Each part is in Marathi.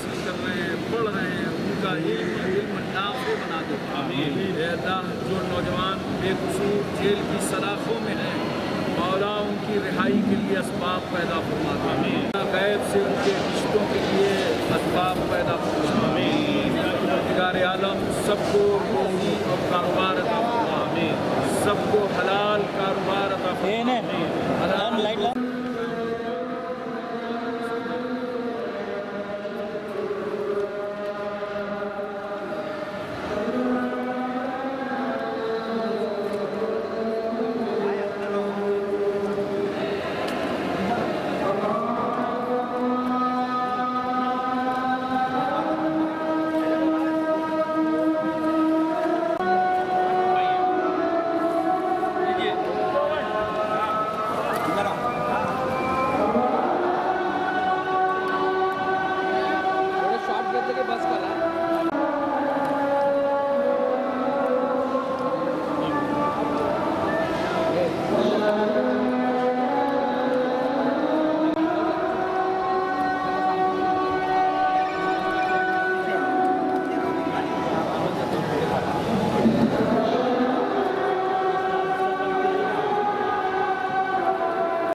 हासिल कर रहे हैं, पढ़ रहे हैं, उनका इल्म नाफे बना दो। अल्लाह जो नौजवान बेकसूर जेल की सलाखों में हैं, मौला उनकी रिहाई के लिए असबाब पैदा फरमा दो। गैब से उनके रिश्तों के लिए असबाब पैदा फरमा दो। निगार आलम सबको रोजी और कारोबार अता फरमा, सबको हलाल कारोबार अता फरमा।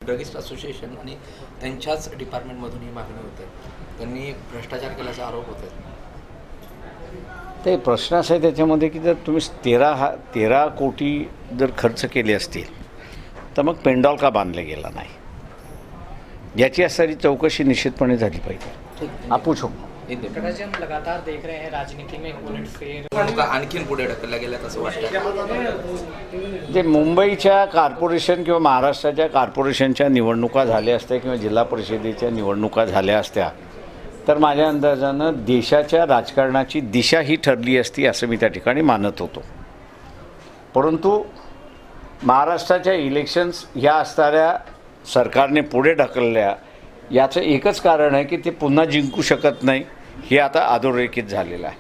ड्रगिस्ट असोसिएशन आणि त्यांच्याच डिपार्टमेंटमधून ही मागणी होते, त्यांनी भ्रष्टाचार केल्याचा आरोप होत आहे. ते प्रश्न असा आहे त्याच्यामध्ये की जर तुम्ही 13 कोटी जर खर्च केले असतील तर मग पेंडॉल का बांधला गेला नाही याची असणारी चौकशी निश्चितपणे झाली पाहिजे. आपण लगातार देख रहे हैं राजनीति में उलटफेर आणखीन पुढे ढकलला गेला असं वाटतं. जे मुंबईच्या कॉर्पोरेशन किंवा महाराष्ट्राच्या कॉर्पोरेशनच्या निवडणुका झाल्या असत्या किंवा जिल्हा परिषदेच्या निवडणुका झाल्या असत्या तर माझ्या अंदाजानं देशाच्या राजकारणाची दिशा ही ठरली असती असं मी त्या ठिकाणी मानत होतो. परंतु महाराष्ट्राच्या इलेक्शन्स ह्या असणाऱ्या सरकारने पुढे ढकलल्या याचं एकच कारण आहे की ते पुन्हा जिंकू शकत नाही हे आता अधोरेखित झालेलं आहे.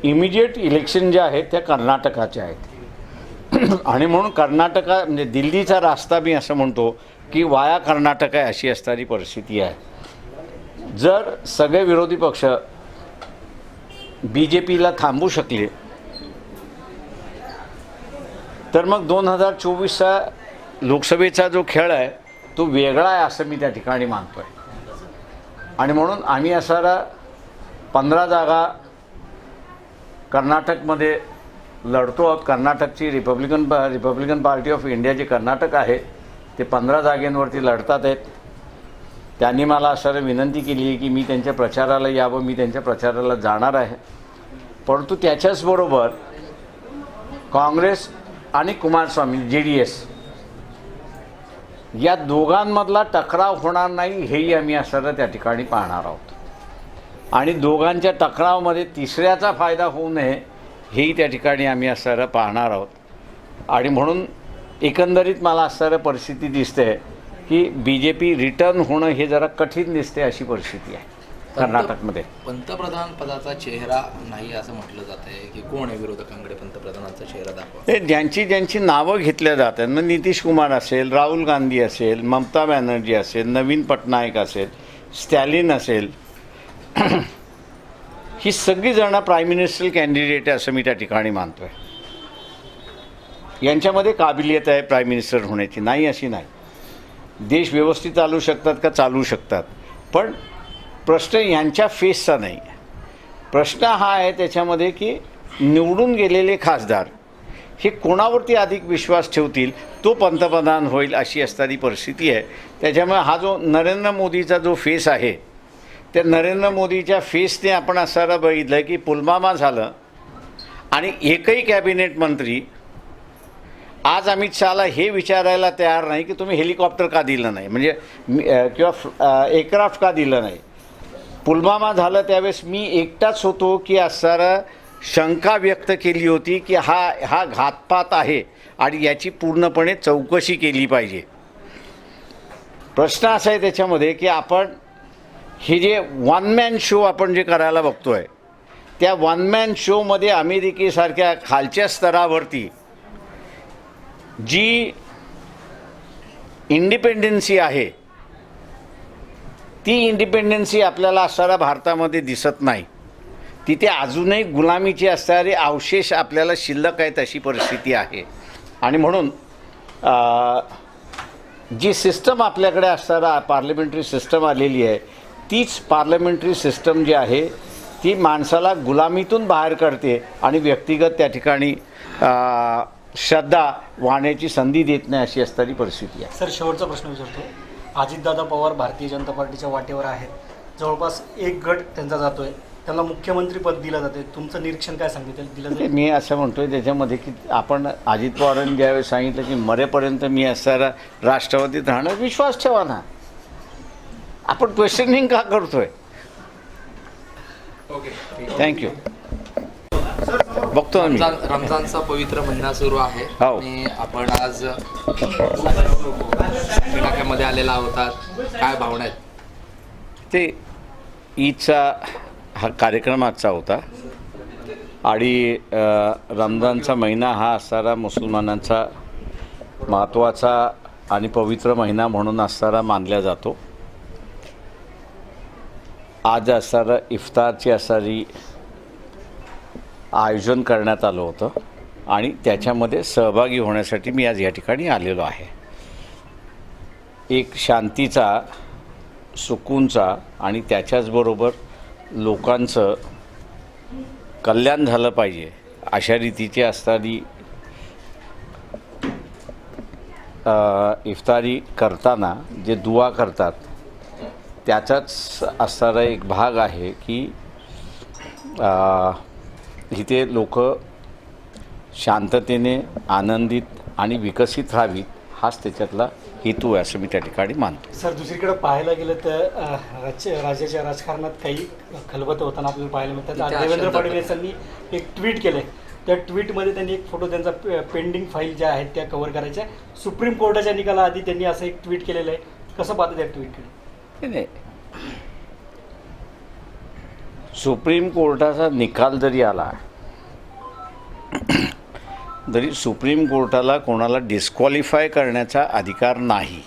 इमिजिएट इलेक्शन जे आहेत त्या कर्नाटकाच्या आहेत आणि म्हणून कर्नाटका म्हणजे दिल्लीचा रास्ता मी असं म्हणतो की वाया कर्नाटक आहे अशी असणारी परिस्थिती आहे. जर सगळे विरोधी पक्ष BJPला थांबवू शकले तर मग 2024चा लोकसभेचा जो खेळ आहे तो वेगळा आहे असं मी त्या ठिकाणी मानतो आहे. आणि म्हणून आम्ही असारा 15 जागा कर्नाटकमध्ये लढतो आहोत. कर्नाटकची रिपब्लिकन पार्टी ऑफ इंडिया जे कर्नाटक आहे ते 15 जागेंवरती लढतात आहेत. त्यांनी मला असं विनंती केली आहे की मी त्यांच्या प्रचाराला यावं, मी त्यांच्या प्रचाराला जाणार आहे. परंतु त्याच्याचबरोबर काँग्रेस आणि कुमारस्वामी JDS या दोघांमधला टकराव होणार नाही हेही आम्ही असं त्या ठिकाणी पाहणार आहोत. आणि दोघांच्या टकरावमध्ये तिसऱ्याचा फायदा होऊ नये हेही त्या ठिकाणी आम्ही असं पाहणार आहोत. आणि म्हणून एकंदरीत मला असणारं परिस्थिती दिसते की BJP रिटर्न होणं हे जरा कठीण दिसते अशी परिस्थिती आहे कर्नाटकमध्ये. पंतप्रधान पदाचा चेहरा नाही असं म्हटलं जात आहे की कोण आहे विरोधकांकडे पंतप्रधानाचा चेहरा दाखवा. ते ज्यांची नावं घेतल्या जातात मग नितीश कुमार असेल, राहुल गांधी असेल, ममता बॅनर्जी असेल, नवीन पटनायक असेल, स्टॅलिन असेल, ही सगळीजणं प्राईम मिनिस्टर कॅन्डिडेट आहे असं मी त्या ठिकाणी मानतो आहे. यांच्यामध्ये काबिलियत आहे प्राईम मिनिस्टर होण्याची, नाही अशी नाही. देश व्यवस्थित चालू शकतात का? चालू शकतात. पण प्रश्न यांच्या फेसचा नाही. प्रश्न हा आहे त्याच्यामध्ये की निवडून गेलेले खासदार हे कोणावरती अधिक विश्वास ठेवतील तो पंतप्रधान होईल अशी असणारी परिस्थिती आहे. त्याच्यामुळे हा जो नरेंद्र मोदीचा जो फेस आहे त्या नरेंद्र मोदीच्या फेसने आपण असं बघितलं की पुलवामा झालं आणि एकही कॅबिनेट मंत्री आज अमित शहाला हे विचारायला तयार नाही की तुम्ही हेलिकॉप्टर का दिलं नाही, म्हणजे किंवा एअरक्राफ्ट का दिलं नाही. पुलवामा झालं त्यावेळेस मी एकटाच होतो की असणारा शंका व्यक्त केली होती की हा घातपात आहे आणि याची पूर्णपणे चौकशी केली पाहिजे. प्रश्न असा आहे त्याच्यामध्ये की आपण हे जे वन मॅन शो आपण जे करायला बघतोय त्या वन मॅन शोमध्ये अमेरिकेसारख्या खालच्या स्तरावरती जी इंडिपेंडन्सी आहे ती इंडिपेंडन्सी आपल्याला असणाऱ्या भारतामध्ये दिसत नाही. तिथे अजूनही गुलामीचे असणारे अवशेष आपल्याला शिल्लक आहेत अशी परिस्थिती आहे. आणि म्हणून जी सिस्टम आपल्याकडे असणारा पार्लमेंटरी सिस्टम आलेली आहे, तीच पार्लमेंटरी सिस्टम जी आहे ती माणसाला गुलामीतून बाहेर काढते आणि व्यक्तिगत त्या ठिकाणी श्रद्धा वाहण्याची संधी देत नाही अशी असणारी परिस्थिती आहे. सर, शेवटचा प्रश्न विचारतो. अजितदादा पवार भारतीय जनता पार्टीच्या वाटेवर आहेत. जवळपास एक गट त्यांचा जातोय, त्यांना मुख्यमंत्रीपद दिलं जाते. तुमचं निरीक्षण काय सांगते दिलं जाईल? मी असं म्हणतोय त्याच्यामध्ये की आपण अजित पवारांनी ज्यावेळेस सांगितलं की मरेपर्यंत मी असणारा राष्ट्रवादीत राहणार, विश्वास ठेवा ना. आपण क्वेश्चनिंग का करतोय? Okay, thank you. बघतो मी. रमजानचा पवित्र महिना सुरू आहे हो. आणि आपण आज इलाक्यामध्ये आलेला होता. काय भावना आहेत? ते ईदचा हा कार्यक्रम आजचा होता आणि रमजानचा महिना हा असणारा मुसलमानांचा महत्त्वाचा आणि पवित्र महिना म्हणून असणारा मानला जातो. आज असणारं इफ्तारची असणारी आयोजन करण्यात आलं होतं आणि त्याच्यामध्ये सहभागी होण्यासाठी मी आज या ठिकाणी आलेलो आहे. एक शांतीचा, सुकूनचा आणि त्याच्याचबरोबर लोकांचं कल्याण झालं पाहिजे अशा रीतीची असणारी इफ्तारी करताना जे दुआ करतात त्याचाच असणारा एक भाग आहे की इथे लोक शांततेने आनंदित आणि विकसित राहावीत हाच त्याच्यातला हेतू आहे असं मी त्या ठिकाणी मानतो. सर, दुसरीकडे पाहायला गेलं तर राज्याच्या राजकारणात काही खलबत होताना आपल्याला पाहायला मिळतात. आज देवेंद्र फडणवीसांनी एक ट्विट केलं आहे. त्या ट्विटमध्ये त्यांनी एक फोटो त्यांचा पेंडिंग फाईल ज्या आहेत त्या कव्हर करायच्या. सुप्रीम कोर्टाच्या निकालाआधी त्यांनी असं एक ट्विट केलेलं आहे. कसं पाहतं त्या ट्विटकडे? नाही, सुप्रीम कोर्टाचा निकाल जरी आला तरी सुप्रीम कोर्टाला कोणाला डिस्क्वालिफाय करण्याचा अधिकार नाही.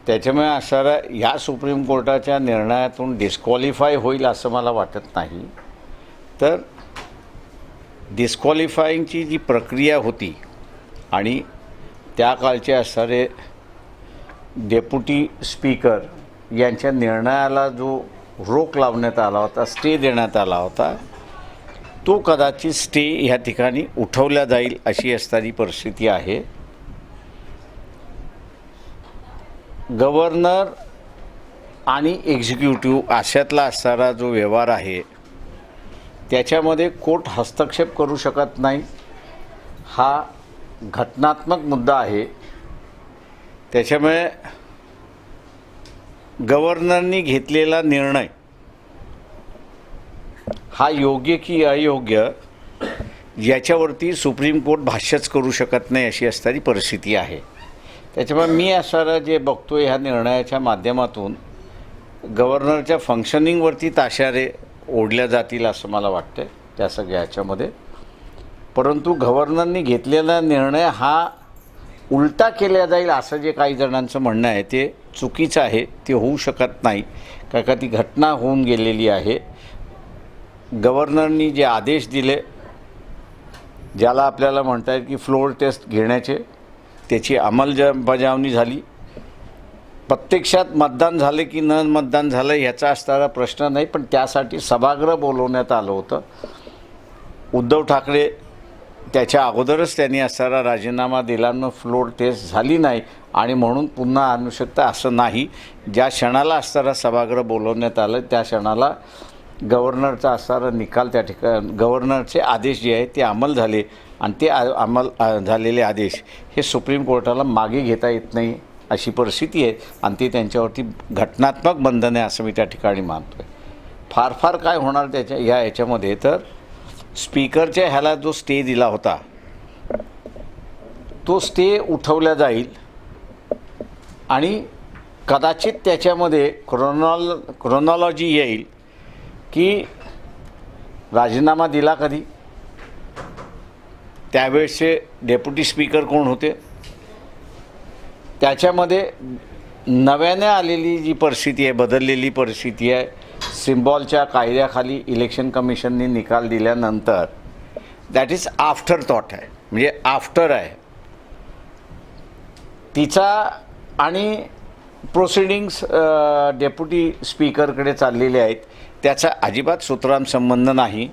त्याच्यामुळे असणारा ह्या सुप्रीम कोर्टाच्या निर्णयातून डिस्क्वालिफाय होईल असं मला वाटत नाही. तर डिस्क्वालिफाईंगची जी प्रक्रिया होती आणि त्या काळचे असणारे डेप्युटी स्पीकर यांच्या निर्णयाला जो रोख लावण्यात आला होता, स्टे देण्यात आला होता, तो कदाचित स्टे ह्या ठिकाणी उठवला जाईल अशी असणारी परिस्थिती आहे. गव्हर्नर आणि एक्झिक्युटिव्ह अशातला असणारा जो व्यवहार आहे त्याच्यामध्ये कोर्ट हस्तक्षेप करू शकत नाही. हा घटनात्मक मुद्दा आहे. त्याच्यामुळे गव्हर्नरनी घेतलेला निर्णय हा योग्य की अयोग्य याच्यावरती सुप्रीम कोर्ट भाष्यच करू शकत नाही अशी असणारी परिस्थिती आहे. त्याच्यामुळे मी असणारं जे बघतो ह्या निर्णयाच्या माध्यमातून गव्हर्नरच्या फंक्शनिंगवरती ताशारे ओढल्या जातील असं मला वाटतं त्या सगळ्या ह्याच्यामध्ये. परंतु गव्हर्नरनी घेतलेला निर्णय हा उलटा केला जाईल असं जे काही जणांचं म्हणणं आहे ते चुकीचं आहे. ते होऊ शकत नाही का ती घटना होऊन गेलेली आहे. गव्हर्नरनी जे आदेश दिले, ज्याला आपल्याला म्हणता येईल की फ्लोर टेस्ट घेण्याचे, त्याची अंमलबजावणी झाली. प्रत्यक्षात मतदान झाले की न मतदान झालं ह्याचा असणारा प्रश्न नाही, पण त्यासाठी सभागृह बोलवण्यात आलं होतं. उद्धव ठाकरे त्याच्या अगोदरच त्यांनी असणारा राजीनामा दिल्यानं फ्लोर टेस्ट झाली नाही आणि म्हणून पुन्हा आणू शकता असं नाही. ज्या क्षणाला असणारा सभागृह बोलवण्यात आलं त्या क्षणाला गव्हर्नरचा असणारा निकाल त्या ठिकाणी गव्हर्नरचे आदेश जे आहेत ते अंमल झाले आणि ते अंमल झालेले आदेश हे सुप्रीम कोर्टाला मागे घेता येत नाही अशी परिस्थिती आहे आणि ते त्यांच्यावरती घटनात्मक बंधन आहे असं मी त्या ठिकाणी मानतो आहे. फार काय होणार त्याच्या ह्याच्यामध्ये तर स्पीकरच्या ह्याला जो स्टे दिला होता तो स्टे उठवला जाईल आणि कदाचित त्याच्यामध्ये क्रोनॉलॉजी येईल की राजीनामा दिला कधी, त्यावेळेसचे डेप्युटी स्पीकर कोण होते, त्याच्यामध्ये नव्याने आलेली जी परिस्थिती आहे, बदललेली परिस्थिती आहे, सिम्बॉलच्या कायद्याखाली इलेक्शन कमिशनने निकाल दिल्यानंतर दॅट इज आफ्टर थॉट आहे, म्हणजे आफ्टर आहे तिचा. आणि प्रोसिडिंग्स डेप्युटी स्पीकरकडे चाललेले आहेत, त्याचा अजिबात सुतराम संबंध नाही.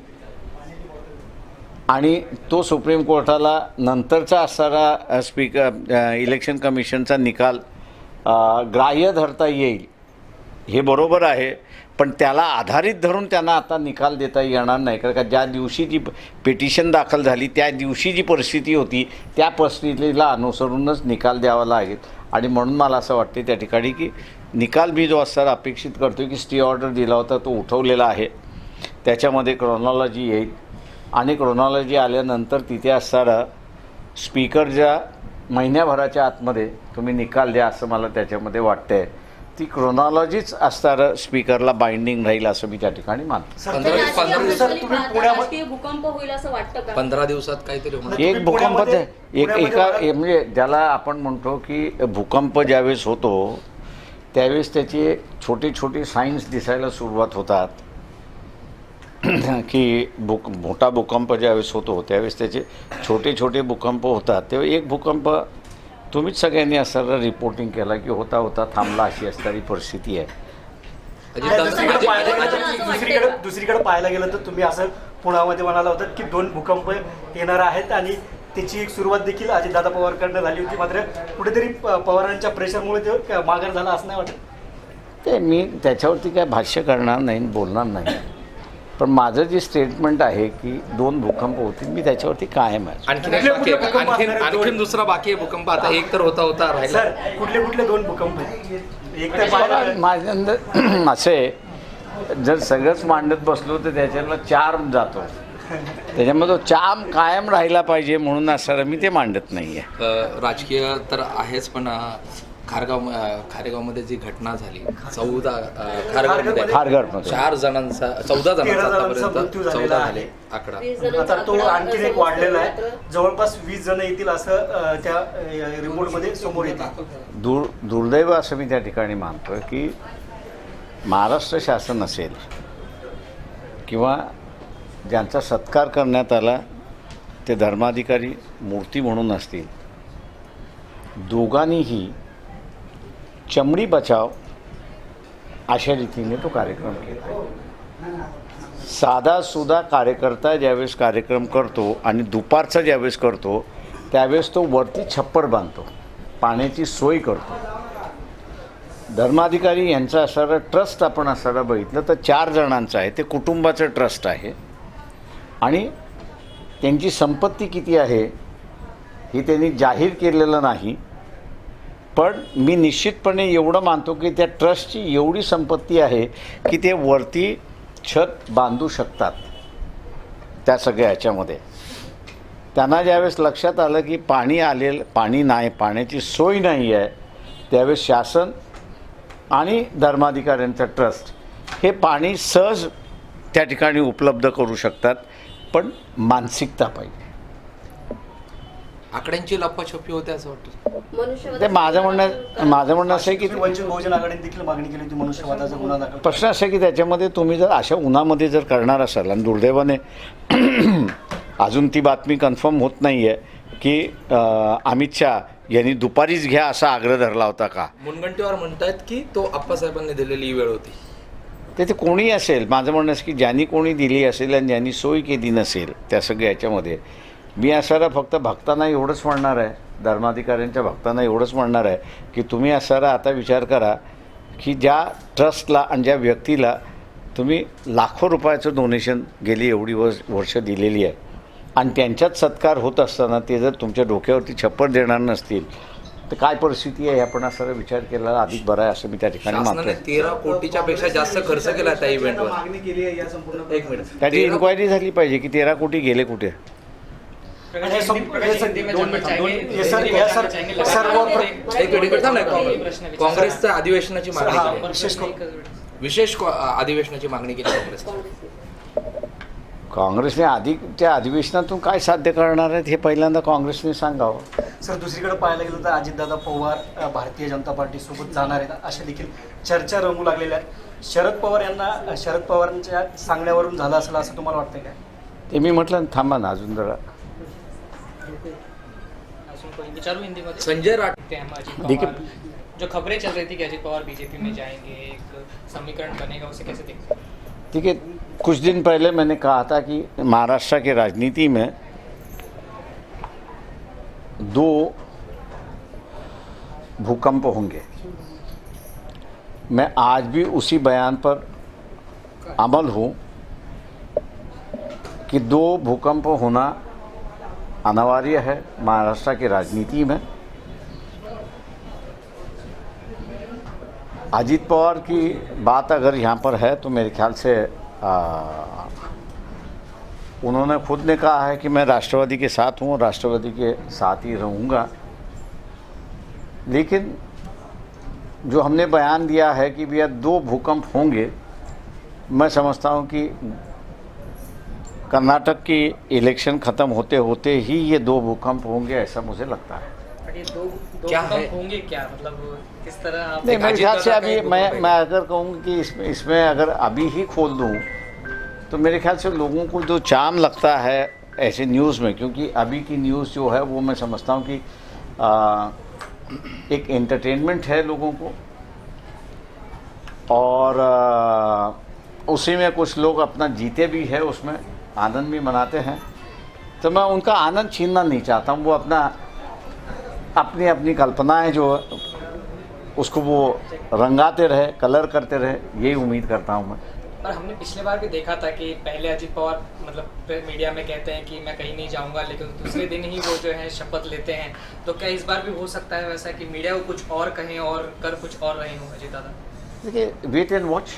आणि तो सुप्रीम कोर्टाला नंतरचा असणारा इलेक्शन कमिशनचा निकाल ग्राह्य धरता येईल हे बरोबर आहे, पण त्याला आधारित धरून त्यांना आता निकाल देता येणार नाही. कारण का ज्या दिवशी जी पिटिशन दाखल झाली त्या दिवशी जी परिस्थिती होती त्या परिस्थितीला अनुसरूनच निकाल द्यावा लागेल. आणि म्हणून मला असं वाटते त्या ठिकाणी की निकाल मी जो असताना अपेक्षित करतो की स्टे ऑर्डर दिला होता तो उठवलेला आहे, त्याच्यामध्ये क्रोनॉलॉजी येईल. आणि क्रोनॉलॉजी आल्यानंतर तिथे असणारा स्पीकरच्या महिन्याभराच्या आतमध्ये तुम्ही निकाल द्या असं मला त्याच्यामध्ये वाटतं आहे. ती क्रोनॉलॉजीच असणारं स्पीकरला बाइंडिंग राहील असं मी त्या ठिकाणी मानतो. 15 दिवसात राजकीय भूकंप होईल असं वाटतं का? 15 दिवसात काहीतरी होणार. एक भूकंप म्हणजे ज्याला आपण म्हणतो की भूकंप ज्यावेळेस होतो त्यावेळेस त्याचे छोटे छोटे साईन्स दिसायला सुरुवात होतात की मोठा भूकंप ज्यावेळेस होतो त्यावेळेस त्याचे छोटे छोटे भूकंप होतात. तेव्हा एक भूकंप तुम्हीच सगळ्यांनी असं रिपोर्टिंग केला की होता होता थांबला, अशी असणारी परिस्थिती आहे. दुसरीकडे पाहायला गेलं तर तुम्ही असं पुण्यामध्ये म्हणाला होता की 2 भूकंप येणार आहेत आणि त्याची एक सुरुवात देखील अजितदादा पवारकडनं झाली होती, मात्र कुठेतरी पवारांच्या प्रेशरमुळे ते माघार झाला असं नाही वाटत. ते मी त्याच्यावरती काय भाष्य करणार नाही, बोलणार नाही. पण माझं जे स्टेटमेंट आहे की 2 भूकंप होतील मी त्याच्यावरती कायम आहे. आणखीन दुसरा बाकी आहे भूकंप. आता एक तर होता राहिला. सर कुठले 2 भूकंप आहेत? एक तर माझ्या अंदर असे जर सगळंच मांडत बसलो तर त्याच्याला चार्म जातो, त्याच्यामध्ये तो चार्म कायम राहिला पाहिजे म्हणून असं मी ते मांडत नाही आहे. राजकीय तर आहेच, पण खारेगावमध्ये जी घटना झाली 14 खारघरमध्ये 14 जणांचा 14 जणांचा आतापर्यंत 14 झाले आकडा. आता तो आणखीन एक वाढलेला आहे, जवळपास 20 जण येतील असं त्या रिपोर्टमध्ये समोर येतं. दुर्दैव असं मी त्या ठिकाणी मानतो की महाराष्ट्र शासन असेल किंवा ज्यांचा सत्कार करण्यात आला ते धर्माधिकारी मूर्ती म्हणून असतील, दोघांनीही चमडी बचाव अशा रीतीने तो कार्यक्रम केला. साधासुधा कार्यकर्ता ज्यावेळेस कार्यक्रम करतो आणि दुपारचा ज्यावेळेस करतो त्यावेळेस तो वरती छप्पर बांधतो, पाण्याची सोय करतो. धर्माधिकारी यांचा असणारा ट्रस्ट आपण असणारा बघितलं तर 4 जणांचं आहे, ते कुटुंबाचं ट्रस्ट आहे. आणि त्यांची संपत्ती किती आहे हे त्यांनी जाहीर केलेलं नाही, पण मी निश्चितपणे एवढं मानतो की त्या ट्रस्टची एवढी संपत्ती आहे की ते वरती छत बांधू शकतात. त्या सगळ्या ह्याच्यामध्ये त्यांना ज्यावेळेस लक्षात आलं की पाणी नाही, पाण्याची सोय नाही आहे, त्यावेळेस शासन आणि धर्माधिकाऱ्यांचा ट्रस्ट हे पाणी सहज त्या ठिकाणी उपलब्ध करू शकतात, पण मानसिकता पाहिजे. आकड्यांची लपाछपी होते असं वाटतं. ते माझं म्हणणं असं आहे की वंचित बहुजन आघाडीने देखील मागणी केली होती मनुष्यवधाचा गुन्हा दाखल. प्रश्न असा आहे की त्याच्यामध्ये तुम्ही जर अशा उन्हामध्ये जर करणार असाल, आणि दुर्दैवाने अजून ती बातमी कन्फर्म होत नाही आहे की अमित शहा यांनी दुपारीच घ्या असा आग्रह धरला होता का. मुनगंटीवार म्हणतात की तो आप्पासाहेबांनी दिलेली वेळ होती. ते कोणी असेल, माझं म्हणणं असं की ज्यांनी कोणी दिली असेल आणि ज्यांनी सोय केली नसेल त्या सगळ्या याच्यामध्ये मी असारा फक्त भक्तांना एवढंच म्हणणार आहे, धर्माधिकाऱ्यांच्या भक्तांना एवढंच म्हणणार आहे की तुम्ही असारा आता विचार करा की ज्या ट्रस्टला आणि ज्या व्यक्तीला तुम्ही लाखो रुपयाचं डोनेशन गेली एवढी वर्ष दिलेली आहे आणि त्यांच्याच सत्कार होत असताना ते जर तुमच्या डोक्यावरती छप्पर देणार नसतील तर काय परिस्थिती आहे आपण असा विचार केला अधिक बरा आहे असं मी त्या ठिकाणी मानतो. 13 कोटीच्या पेक्षा जास्त खर्च केला त्या इव्हेंटवर. एक मिनिट, त्याची इन्क्वायरी झाली पाहिजे की 13 कोटी गेले कुठे. काँग्रेसच्या अधिवेशनाची मागणी केली, विशेष अधिवेशनाची मागणी केली काँग्रेसने त्या अधिवेशनातून काय साध्य करणार आहेत हे पहिल्यांदा काँग्रेसने सांगावं. सर दुसरीकडे पाहायला गेलं तर अजितदादा पवार भारतीय जनता पार्टीसोबत जाणार आहेत अशा देखील चर्चा रंगू लागलेल्या आहेत. शरद पवारांच्या सांगण्यावरून झालं असेल असं तुम्हाला वाटतंय काय? ते मी म्हटलं ना, थांबा ना अजून जरा. विचारू हिंदी में संजय राठ देखते हैं अजित देखिए- पवार, जो खबरें चल रही थी कि अजित पवार बीजेपी में जाएंगे, एक समीकरण बनेगा, उसे कैसे देखते हैं? देखिए, कुछ दिन पहले मैंने कहा था कि महाराष्ट्र की राजनीति में 2 भूकंप होंगे. मैं आज भी उसी बयान पर अमल हूँ कि 2 भूकंप होना अनिवार्य है महाराष्ट्र की राजनीति में. अजित पवार की बात अगर यहाँ पर है तो मेरे ख्याल से उन्होंने खुद ने कहा है कि मैं राष्ट्रवादी के साथ हूँ, राष्ट्रवादी के साथ ही रहूँगा. लेकिन जो हमने बयान दिया है कि भैया 2 भूकंप होंगे, मैं समझता हूँ कि कर्नाटक की इलेक्शन ख़त्म होते होते ही ये 2 भूकंप होंगे, ऐसा मुझे लगता है. बट ये दो क्या भूकंप है? होंगे क्या, मतलब किस तरह आप नहीं, मेरे ख्याल से अभी अजित मैं अगर कहूँ कि इसमें अगर अभी ही खोल दूँ तो मेरे ख्याल से लोगों को जो चार्म लगता है ऐसे न्यूज़ में, क्योंकि अभी की न्यूज़ जो है वो मैं समझता हूँ कि एक एंटरटेनमेंट है लोगों को, और उसी में कुछ लोग अपना जीते भी है, उसमें आनंद भी मनाते हैं. तो मैं उनका आनंद छीनना नहीं चाहता हूँ. वो अपनी अपनी कल्पनाएं जो उसको वो रंगाते रहे, कलर करते रहे, यही उम्मीद करता हूँ मैं. और हमने पिछले बार भी देखा था कि पहले अजित पवार मतलब मीडिया में कहते हैं कि मैं कहीं नहीं जाऊंगा, लेकिन दूसरे दिन ही वो जो है शपथ लेते हैं. तो क्या इस बार भी हो सकता है वैसा कि मीडिया को कुछ और कहें और कर कुछ और रहे हो अजित दादा? देखिए, वेट एंड वॉच.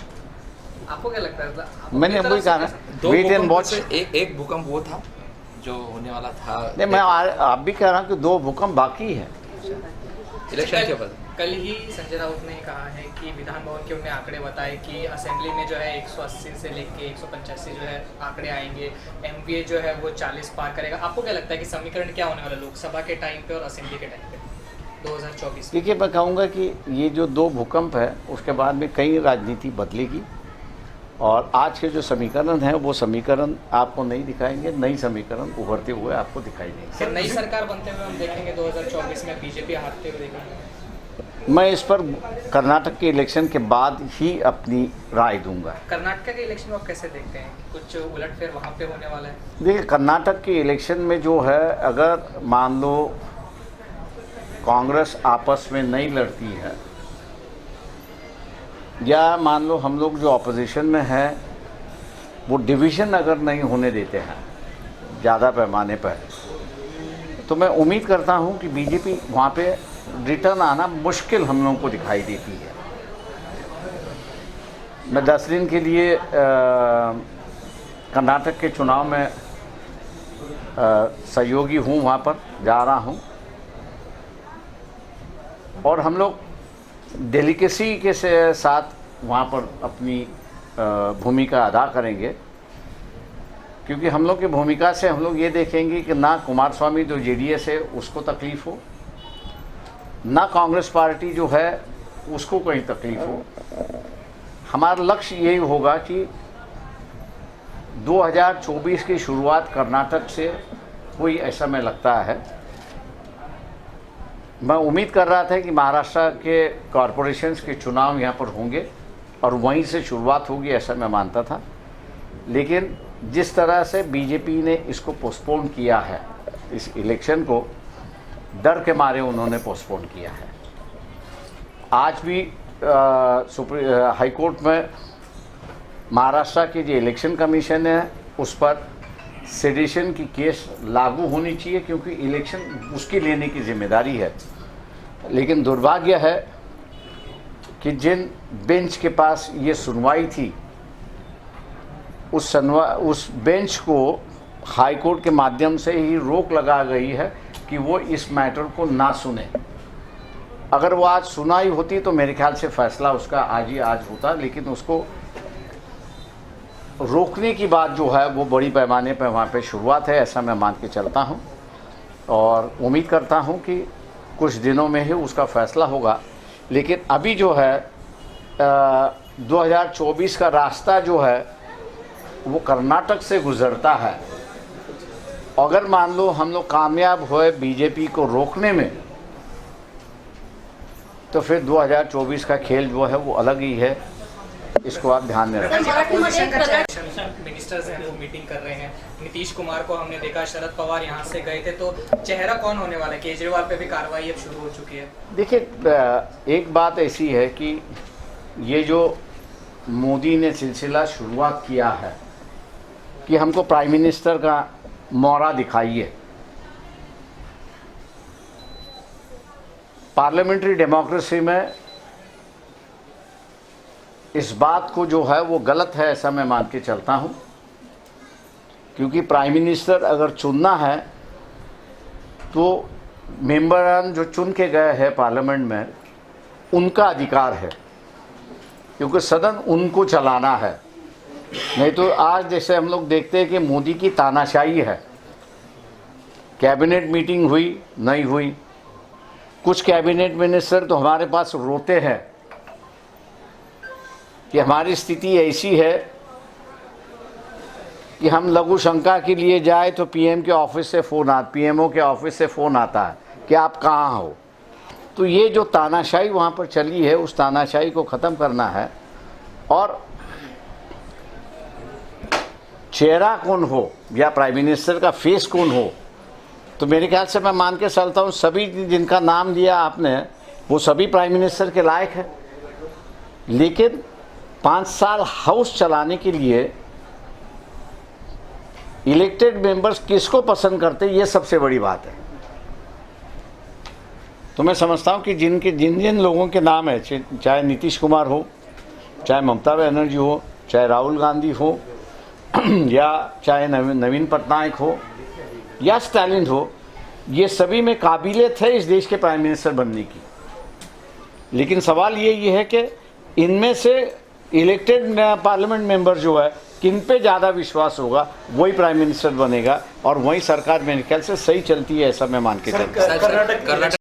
आपको क्या लगता है? मतलब मैंने अपनी वही तरफ कहा से ना, 2 वेट एंड भूकंप वॉच. से एक भूकंप वो था जो होने वाला था. नहीं, मैं आप भी कह रहा हूँ कि 2 भूकंप बाकी है. इलेक्शन के बाद कल ही संजय राउत ने कहा है कि विधान भवन के उन्हें आंकड़े बताए कि असेंबली में जो है 180 से लेके 185 जो है आंकड़े आएंगे, एमपीए जो है वो 40 पार करेगा. आपको क्या लगता है कि समीकरण क्या होने वाला लोकसभा के टाइम पे और असेंबली के टाइम पे 2024? देखिए, मैं कहूँगा कि ये जो 2 भूकंप है उसके बाद में कई राजनीति बदलेगी, और आज के जो समीकरण हैं वो समीकरण आपको नहीं दिखाएंगे, नई समीकरण उभरते हुए आपको दिखाई देंगे. फिर नई सरकार बनते हुए हम देखेंगे 2024 में बीजेपी हारते हुए देखेंगे. मैं इस पर कर्नाटक के इलेक्शन के बाद ही अपनी राय दूंगा. कर्नाटक के इलेक्शन में आप कैसे देखते हैं? कुछ उलटफेर वहाँ पे होने वाला है? देखिए, कर्नाटक के इलेक्शन में जो है, अगर मान लो कांग्रेस आपस में नहीं लड़ती है, या मान लो हम लोग जो ऑपोजिशन में हैं वो डिवीज़न अगर नहीं होने देते हैं ज़्यादा पैमाने पर, तो मैं उम्मीद करता हूं कि बीजेपी वहाँ पे रिटर्न आना मुश्किल हम लोगों को दिखाई देती है. मैं 10 दिन के लिए कर्नाटक के चुनाव में सहयोगी हूँ, वहाँ पर जा रहा हूँ, और हम लोग डेलिकेसी के साथ वहाँ पर अपनी भूमिका अदा करेंगे, क्योंकि हम लोग की भूमिका से हम लोग ये देखेंगे कि ना कुमार स्वामी जो जेडीएस है उसको तकलीफ़ हो, ना कांग्रेस पार्टी जो है उसको कोई तकलीफ़ हो. हमारा लक्ष्य यही होगा कि 2024 की शुरुआत कर्नाटक से हुई, ऐसा मैं लगता है. मैं उम्मीद कर रहा था कि महाराष्ट्र के कॉरपोरेशंस के चुनाव यहाँ पर होंगे और वहीं से शुरुआत होगी, ऐसा मैं मानता था. लेकिन जिस तरह से बीजेपी ने इसको पोस्टपोन किया है, इस इलेक्शन को डर के मारे उन्होंने पोस्टपोन किया है. आज भी हाई कोर्ट में महाराष्ट्र की जो इलेक्शन कमीशन है उस पर सेडिशन की केस लागू होनी चाहिए, क्योंकि इलेक्शन उसकी लेने की जिम्मेदारी है. लेकिन दुर्भाग्य है कि जिन बेंच के पास ये सुनवाई थी, उस बेंच को हाई कोर्ट के माध्यम से ही रोक लगा गई है कि वो इस मैटर को ना सुने. अगर वो आज सुनाई होती तो मेरे ख्याल से फैसला उसका आज ही आज होता, लेकिन उसको रोकने की बात जो है वो बड़ी पैमाने पर वहाँ पे शुरुआत है, ऐसा मैं मान के चलता हूँ. और उम्मीद करता हूं कि कुछ दिनों में ही उसका फैसला होगा। लेकिन अभी जो है 2024 का रास्ता जो है वो कर्नाटक से गुजरता है। अगर मान लो हम लोग कामयाब हुए बीजेपी को रोकने में, तो फिर 2024 का खेल जो है वो अलग ही है। इसको आप ध्यान में रखें। मिनिस्टर्स हैं वो मीटिंग कर रहे हैं। नीतीश कुमार को हमने देखा, शरद पवार यहाँ से गए थे, तो चेहरा कौन होने वाला है? केजरीवाल पे भी कार्रवाई अब शुरू हो चुकी है। देखिए, एक बात ऐसी है कि ये जो मोदी ने सिलसिला शुरुआत किया है कि हमको प्राइम मिनिस्टर का मौरा दिखाइए, पार्लियामेंट्री डेमोक्रेसी में इस बात को जो है वो गलत है, ऐसा मैं मान के चलता हूं। क्योंकि प्राइम मिनिस्टर अगर चुनना है तो मेंबरान जो चुन के गए हैं पार्लियामेंट में, उनका अधिकार है, क्योंकि सदन उनको चलाना है। नहीं तो आज जैसे हम लोग देखते हैं कि मोदी की तानाशाही है, कैबिनेट मीटिंग हुई नहीं हुई, कुछ कैबिनेट मिनिस्टर तो हमारे पास रोते हैं कि हमारी स्थिति ऐसी है कि हम लघु शंका के लिए जाए तो पीएम के ऑफिस से पीएमओ के ऑफिस से फ़ोन आता है कि आप कहाँ हो। तो ये जो तानाशाही वहाँ पर चली है, उस तानाशाही को ख़त्म करना है। और चेहरा कौन हो या प्राइम मिनिस्टर का फेस कौन हो, तो मेरे ख्याल से मैं मान के चलता हूँ सभी जिनका नाम दिया आपने वो सभी प्राइम मिनिस्टर के लायक है। लेकिन 5 साल हाउस चलाने के लिए इलेक्टेड मेंबर्स किसको पसंद करते, ये सबसे बड़ी बात है। तो मैं समझता हूँ कि जिन जिन लोगों के नाम है, चाहे नीतीश कुमार हो, चाहे ममता बनर्जी हो, चाहे राहुल गांधी हो, या चाहे नवीन पटनायक हो या स्टालिन हो, ये सभी में काबिलियत है इस देश के प्राइम मिनिस्टर बनने की। लेकिन सवाल ये है कि इनमें से इलेक्टेड पार्लियामेंट मेंबर जो है, किन पे ज़्यादा विश्वास होगा, वही प्राइम मिनिस्टर बनेगा और वही सरकार मेरे ख्याल से सही चलती है, ऐसा मैं मान के चलता हूँ। कर्नाटक